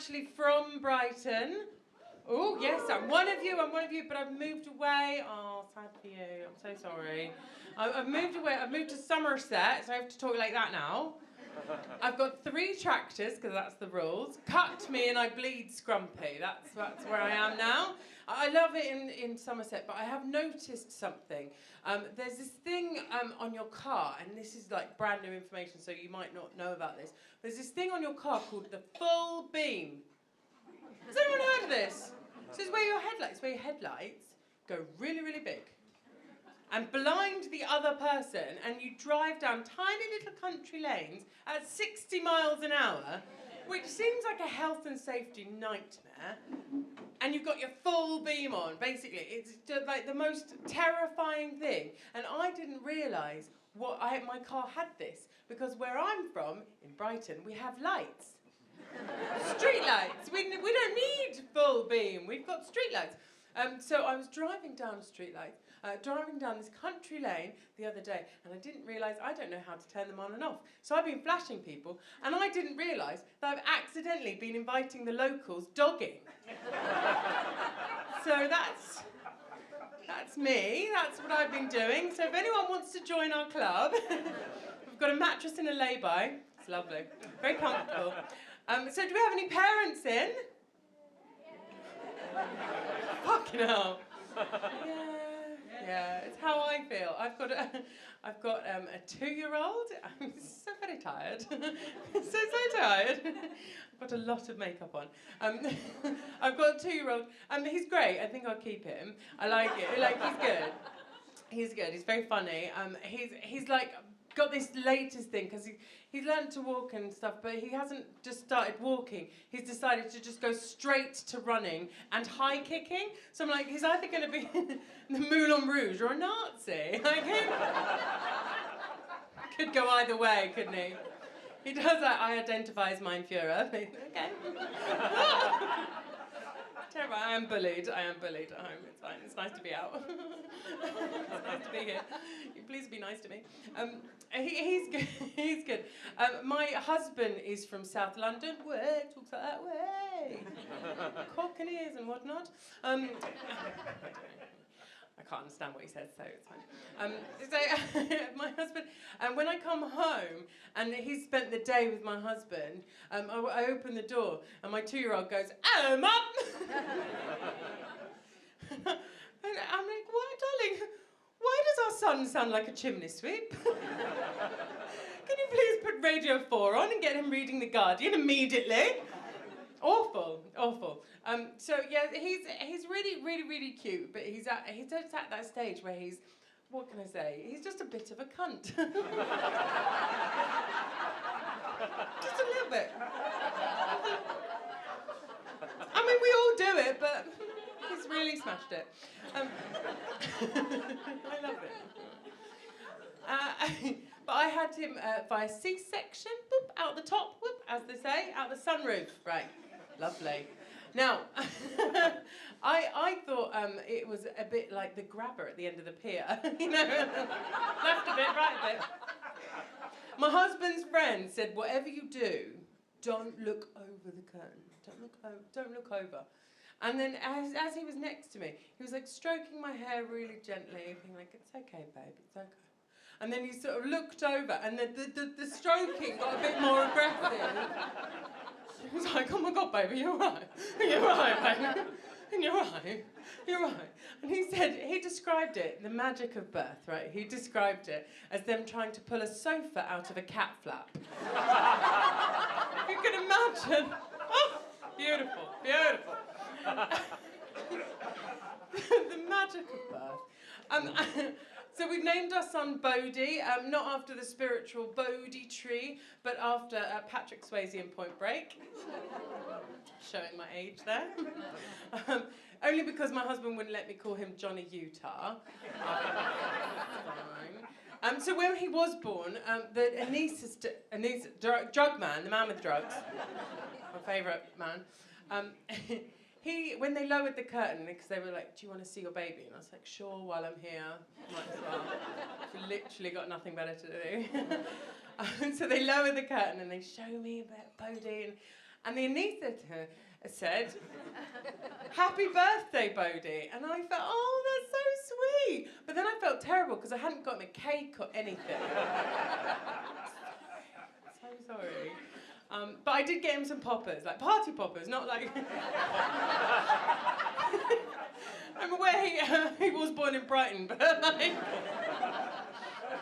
actually from Brighton. Oh, yes, I'm one of you, but I've moved away. Oh, sad for you, I'm so sorry. I've moved away, I've moved to Somerset, so I have to talk like that now. I've got 3 tractors, because that's the rules. Cut me and I bleed scrumpy. That's where I am now. I love it in Somerset, but I have noticed something. There's this thing on your car, and this is like brand new information, so you might not know about this. There's this thing on your car called the full beam. Has anyone heard of this? So it's where your headlights go really, really big and blind the other person, and you drive down tiny little country lanes at 60 miles an hour, which seems like a health and safety nightmare, and you've got your full beam on, basically. It's just like the most terrifying thing, and I didn't realise my car had this, because where I'm from, in Brighton, we have lights. Street lights. We don't need full beam, we've got street lights. So I was driving down driving down this country lane the other day, and I didn't realise I don't know how to turn them on and off. So I've been flashing people, and I didn't realise that I've accidentally been inviting the locals dogging. So that's me, that's what I've been doing. So if anyone wants to join our club, we've got a mattress and a lay-by. It's lovely, very comfortable. So do we have any parents in? Fucking hell. Yeah, it's how I feel. I've got a 2-year-old. I'm so very tired. so tired. I've got a lot of makeup on. I've got a 2-year-old. He's great. I think I'll keep him. I like it. He's good. He's good. He's very funny. He's like got this latest thing, because he's learned to walk and stuff, but he hasn't just started walking. He's decided to just go straight to running and high kicking. So I'm like, he's either going to be the Moulin Rouge or a Nazi. Like him. Could go either way, couldn't he? He does that. I identify as Mein Führer. Okay. Terrible. I am bullied at home. It's fine. It's nice to be out. It's nice to be here. Please be nice to me. He's good. He's good. My husband is from South London. Way talks like that way. Cock and ears and whatnot. I can't understand what he says, so it's fine. So my husband, when I come home and he's spent the day with my husband, I open the door and my 2-year-old goes, "Hello, Mum!" And I'm like, "What, darling? Why does our son sound like a chimney sweep? Can you please put Radio 4 on and get him reading The Guardian immediately?" Awful. So yeah, he's really cute, but he's just at that stage where he's, what can I say? He's just a bit of a cunt. Just a little bit. I mean, we all do it, but he's really smashed it. I love it. But I had him via C-section, boop, out the top, whoop, as they say, out the sunroof, right. Lovely. Now, I thought it was a bit like the grabber at the end of the pier, you know, left a bit, right a bit. My husband's friend said, whatever you do, don't look over the curtain. Don't look over. And then as he was next to me, he was like stroking my hair really gently, being like, "It's okay, babe, it's okay." And then he sort of looked over, and the stroking got a bit more aggressive. He was like, "Oh my God, baby, you're right. You're right, baby. And you're right. You're right." And he described it, the magic of birth, right? He described it as them trying to pull a sofa out of a cat flap. If you can imagine. Oh, beautiful. The magic of birth. So we've named our son Bodhi, not after the spiritual Bodhi tree, but after Patrick Swayze in Point Break. Showing my age there. Only because my husband wouldn't let me call him Johnny Utah. Fine. So when he was born, the drug man, the man with drugs, my favourite man, when they lowered the curtain, because they were like, "Do you want to see your baby?" And I was like, "Sure, while I'm here, might as well. We've literally got nothing better to do." So they lowered the curtain and they show me about Bodhi, And the anaesthetist said, "Happy birthday, Bodhi." And I felt, oh, that's so sweet. But then I felt terrible because I hadn't got him a cake or anything. So sorry. But I did get him some poppers, like party poppers, not like... I'm aware he was born in Brighton, but like...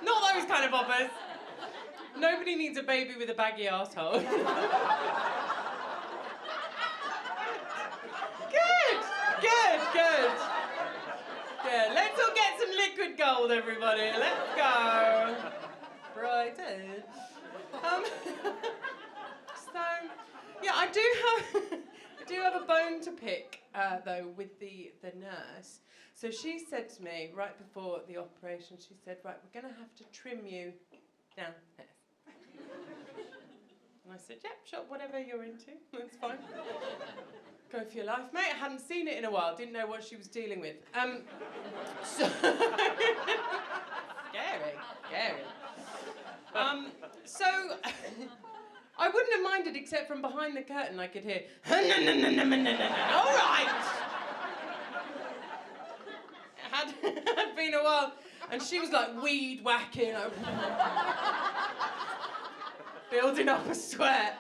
Not those kind of poppers. Nobody needs a baby with a baggy arsehole. Good. Let's all get some liquid gold, everybody. Let's go. Brighton. So, yeah, I do have a bone to pick, though, with the nurse. So she said to me, right before the operation, she said, right, we're going to have to trim you downstairs. And I said, yep, sure, whatever you're into, that's fine. Go for your life, mate. I hadn't seen it in a while, didn't know what she was dealing with. So scary. So I wouldn't have minded, except from behind the curtain I could hear, all right. It had been a while, and she was like weed whacking, building up a sweat.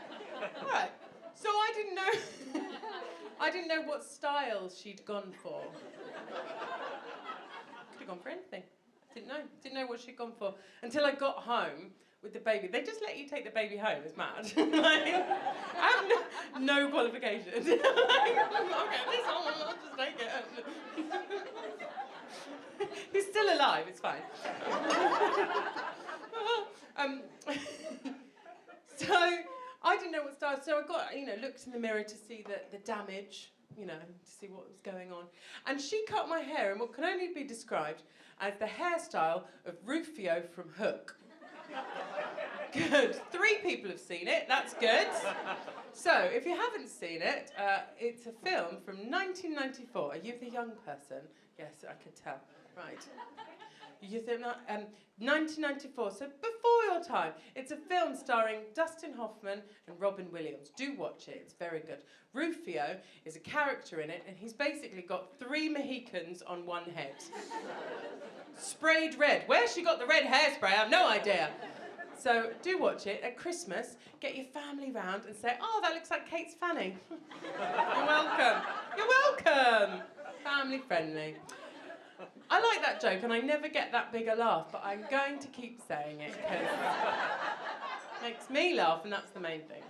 All right. So I didn't know what style she'd gone for. Could have gone for anything. Didn't know what she'd gone for until I got home with the baby. They just let you take the baby home. It's mad. Like, I have no qualifications. Like, okay, this one, I'll just take it. He's still alive. It's fine. So I didn't know what style. So I got, looked in the mirror to see the damage, to see what was going on. And she cut my hair in what can only be described as the hairstyle of Rufio from Hook. Good. 3 people have seen it. That's good. So, if you haven't seen it, it's a film from 1994. Are you the young person? Yes, I could tell. Right. You think not? 1994. So before your time. It's a film starring Dustin Hoffman and Robin Williams. Do watch it. It's very good. Rufio is a character in it, and he's basically got 3 Mohicans on one head. Sprayed red. Where she got the red hairspray, I have no idea. So do watch it at Christmas. Get your family round and say, "Oh, that looks like Kate's fanny." You're welcome. You're welcome. Family friendly. I like that joke, and I never get that big a laugh, but I'm going to keep saying it because it makes me laugh, and that's the main thing.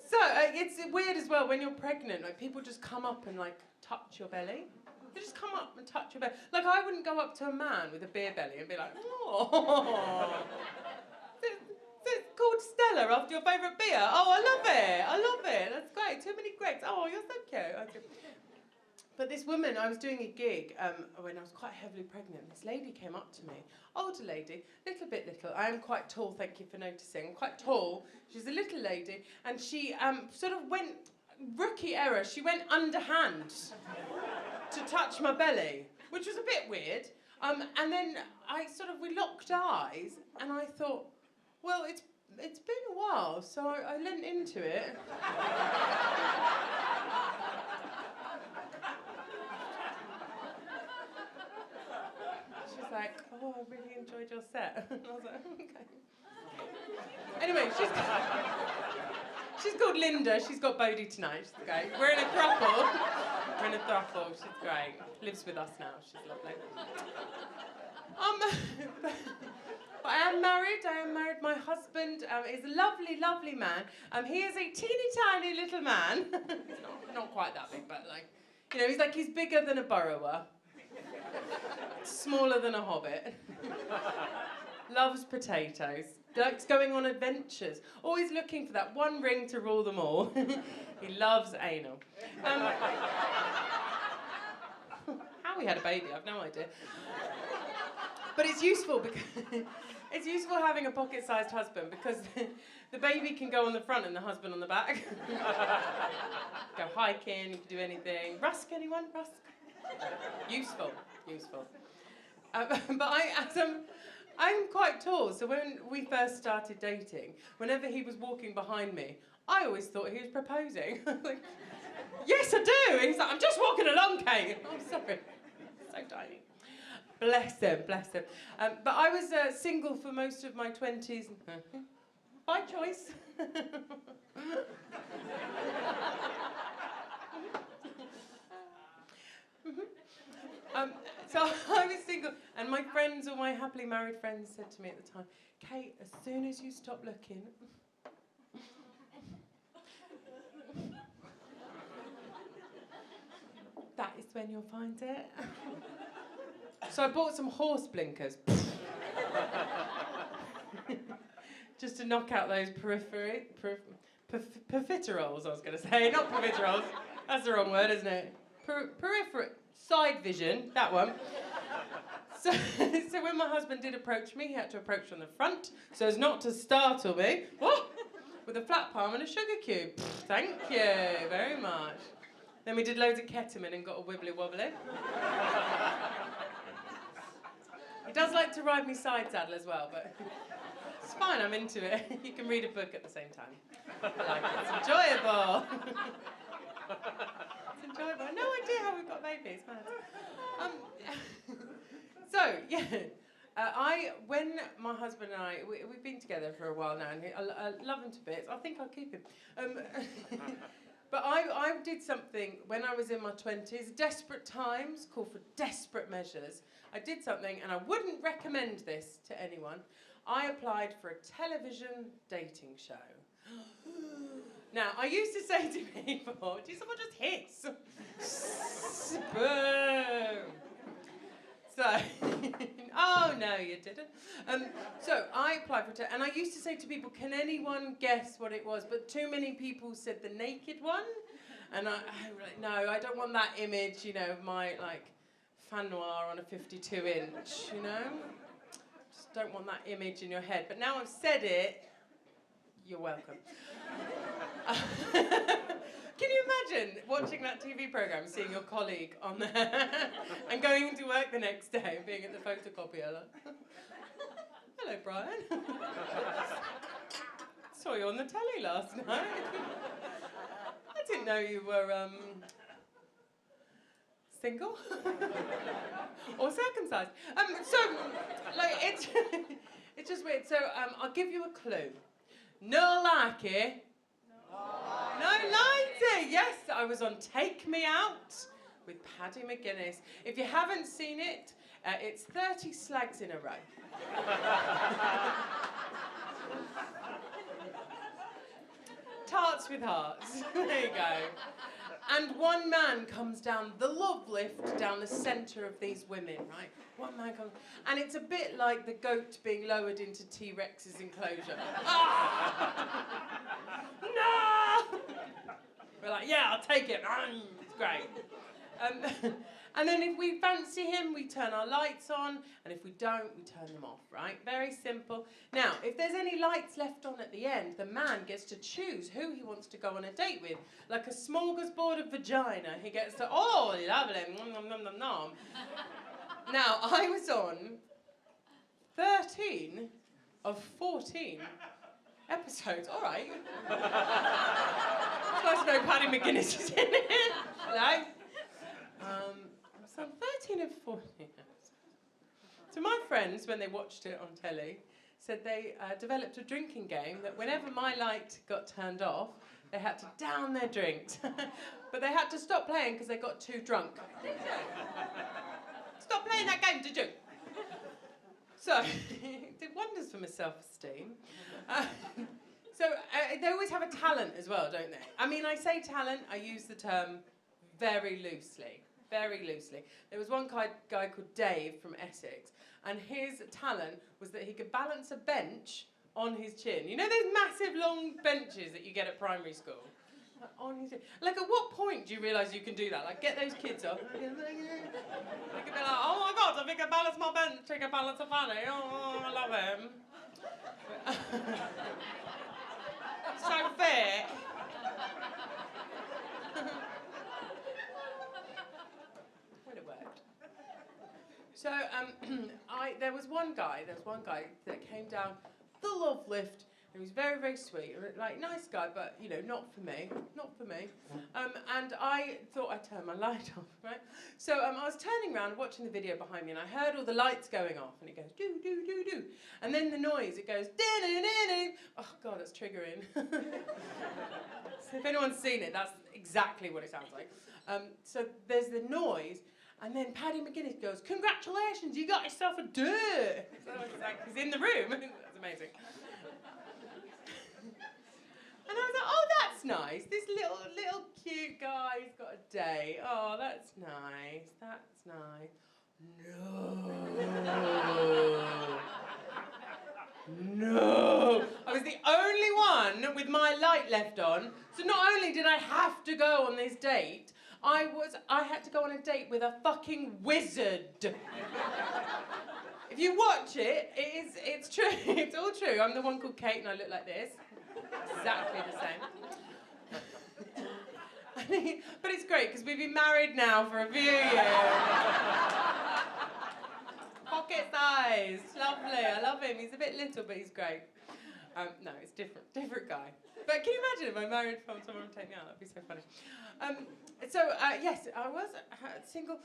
So it's weird as well when you're pregnant. Like people just come up and like touch your belly. They just come up and touch your belly. Like I wouldn't go up to a man with a beer belly and be like, "Oh, it's called Stella after your favourite beer. Oh, I love it. That's great. Too many Gregs. Oh, you're so cute." But this woman, I was doing a gig when I was quite heavily pregnant. This lady came up to me, older lady, little. I am quite tall, thank you for noticing. I'm quite tall. She's a little lady, and she sort of went, rookie error, she went underhand to touch my belly, which was a bit weird. And then we locked eyes, and I thought, well, it's been a while, so I leant into it. She's like, "Oh, I really enjoyed your set." And I was like, "Okay." Anyway, she's called Linda. She's got Bodhi tonight. She's great. We're in a throuple. She's great. Lives with us now. She's lovely. But I am married. My husband is a lovely, lovely man. He is a teeny tiny little man. He's not quite that big, but he's bigger than a burrower. Smaller than a hobbit. Loves potatoes. Likes going on adventures. Always looking for that one ring to rule them all. He loves anal. How we had a baby, I've no idea. But it's useful because it's useful having a pocket-sized husband because the baby can go on the front and the husband on the back. Go hiking, you can do anything. Rusk, anyone? Rusk? Useful. But I'm quite tall, so when we first started dating, whenever he was walking behind me, I always thought he was proposing. Like, yes, I do. And he's like, I'm just walking along, Kate. I'm sorry. So tiny. Bless him, bless him. But I was single for most of my 20s. By choice. So I was single, and my friends, all my happily married friends, said to me at the time, Kate, as soon as you stop looking, that is when you'll find it. So I bought some horse blinkers. Just to knock out those profiteroles, I was going to say. Not profiteroles. That's the wrong word, isn't it? Peripheral. Side vision, that one. So when my husband did approach me, he had to approach from the front so as not to startle me. Oh, with a flat palm and a sugar cube. Thank you very much. Then we did loads of ketamine and got a wibbly wobbly. He does like to ride me side saddle as well, but it's fine, I'm into it. You can read a book at the same time. Like, it's enjoyable. It's enjoyable. No idea how we got babies, man. So, yeah. When my husband and I, we've been together for a while now, and I love him to bits. I think I'll keep him. But I did something when I was in my 20s, desperate times call for desperate measures. I did something, and I wouldn't recommend this to anyone. I applied for a television dating show. Now, I used to say to people, do someone just hiss? Boom. So, oh no, you didn't. So I applied for it, and I used to say to people, can anyone guess what it was? But too many people said the naked one, and I was like, no, I don't want that image, you know, of my like fan noir on a 52-inch, you know. Just don't want that image in your head. But now I've said it, you're welcome. Can you imagine watching that TV programme, seeing your colleague on there, and going into work the next day, being at the photocopier, like, hello, Brian. Saw you on the telly last night. I didn't know you were, single or circumcised. So, like, it's just weird. So, I'll give you a clue. No like it. No liked it. Yes, I was on Take Me Out with Paddy McGuinness. If you haven't seen it, it's 30 slags in a row. Tarts with hearts. There you go. And one man comes down the love lift down the centre of these women, right? One man comes, and it's a bit like the goat being lowered into T-Rex's enclosure. Ah! No! We're like, yeah, I'll take it. It's great. And then if we fancy him, we turn our lights on, and if we don't, we turn them off, right? Very simple. Now, if there's any lights left on at the end, the man gets to choose who he wants to go on a date with. Like a smorgasbord of vagina, he gets to, oh, lovely, nom, nom, nom, nom, nom. Now, I was on 13 of 14 episodes, all right. It's nice to know Paddy McGuinness is in it. Hello. So 13 of 14. So my friends, when they watched it on telly, said they developed a drinking game that whenever my light got turned off, they had to down their drinks. But they had to stop playing because they got too drunk. Stop playing that game, did you? So, it did wonders for my self-esteem. So they always have a talent as well, don't they? I mean, I say talent, I use the term very loosely. Very loosely. There was one guy called Dave from Essex, and his talent was that he could balance a bench on his chin. You know those massive long benches that you get at primary school? Like, on his chin. Like, at what point do you realise you can do that? Like, get those kids up. You can be like, oh my God, if he can balance my bench, he can balance a fanny. Oh, I love him. So fit. So there was one guy that came down the love lift. He was very, very sweet, like nice guy, but you know, not for me. And I thought I'd turn my light off, right? So I was turning around, watching the video behind me, and I heard all the lights going off, and it goes do do do do, and then the noise, it goes din din din din. Oh God, that's triggering. So if anyone's seen it, that's exactly what it sounds like. So there's the noise. And then Paddy McGuinness goes, "Congratulations, you got yourself a dirt." So it's like, he's in the room. That's amazing. And I was like, "Oh, that's nice. This little cute guy's got a date. Oh, that's nice. That's nice." No. I was the only one with my light left on. So not only did I have to go on this date, I had to go on a date with a fucking wizard. If you watch it, it's true. It's all true. I'm the one called Kate and I look like this. Exactly the same. But it's great because we've been married now for a few years. Pocket size. Lovely. I love him. He's a bit little, but he's great. No, it's different guy. But can you imagine if I married from someone to take me out? That'd be so funny. Yes, I was single.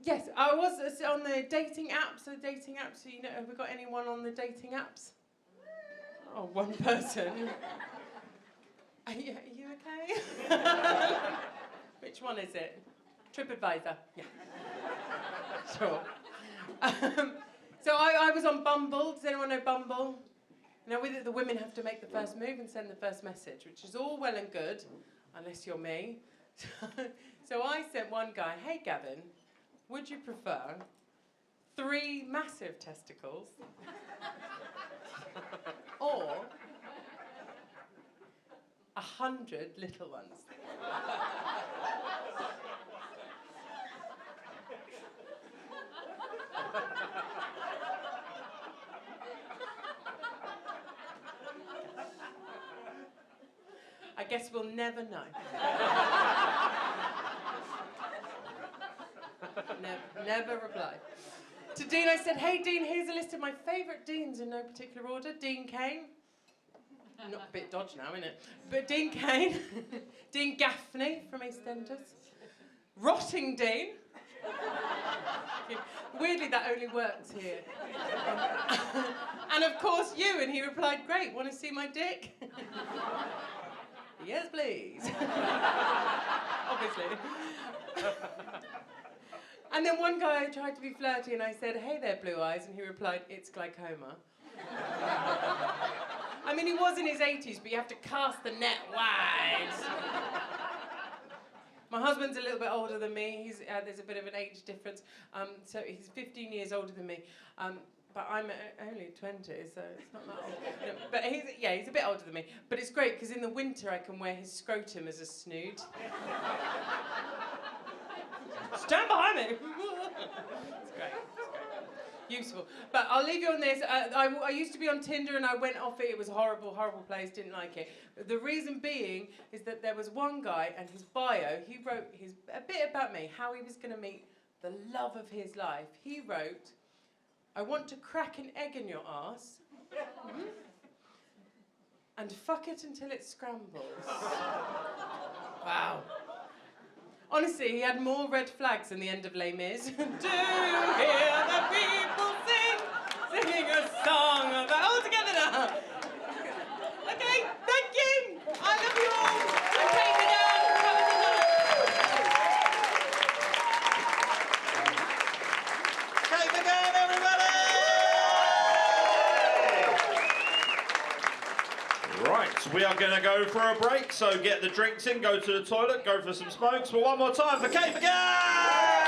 Yes, I was on the dating apps. You know, have we got anyone on the dating apps? Oh, one person. Are you okay? Which one is it? TripAdvisor. Yeah. Sure. So I was on Bumble. Does anyone know Bumble? Now, with it, the women have to make the first move and send the first message, which is all well and good, unless you're me. So I sent one guy, "Hey, Gavin, would you prefer 3 massive testicles or 100 little ones?" I guess we'll never know. Never replied. To Dean, I said, "Hey, Dean, here's a list of my favourite Deans in no particular order. Dean Kane." Not a bit dodge now, isn't it? But Dean Kane. Dean Gaffney from EastEnders. Rotting Dean. Weirdly, that only works here. And of course you, and he replied, "Great, want to see my dick?" "Yes, please." Obviously. And then one guy tried to be flirty and I said, "Hey there, blue eyes," and he replied, "It's glaucoma." I mean, he was in his 80s, but you have to cast the net wide. My husband's a little bit older than me. There's a bit of an age difference. So he's 15 years older than me. But I'm only 20, so it's not that old. No, but he's a bit older than me. But it's great, because in the winter I can wear his scrotum as a snood. Stand behind me! It's great. Useful. But I'll leave you on this. I used to be on Tinder and I went off it. It was a horrible, horrible place. Didn't like it. The reason being is that there was one guy and his bio, he wrote a bit about me, how he was going to meet the love of his life. He wrote, "I want to crack an egg in your arse and fuck it until it scrambles." Wow. Honestly, he had more red flags than the end of Les Mis. Do hear the people singing a song about all together now. Okay, thank you. I love you all. I'm Kate McGann. Have a good night. Kate McGann, everybody! Right, we are going to go for a break, so get the drinks in, go to the toilet, go for some smokes. But one more time for Kate McGann!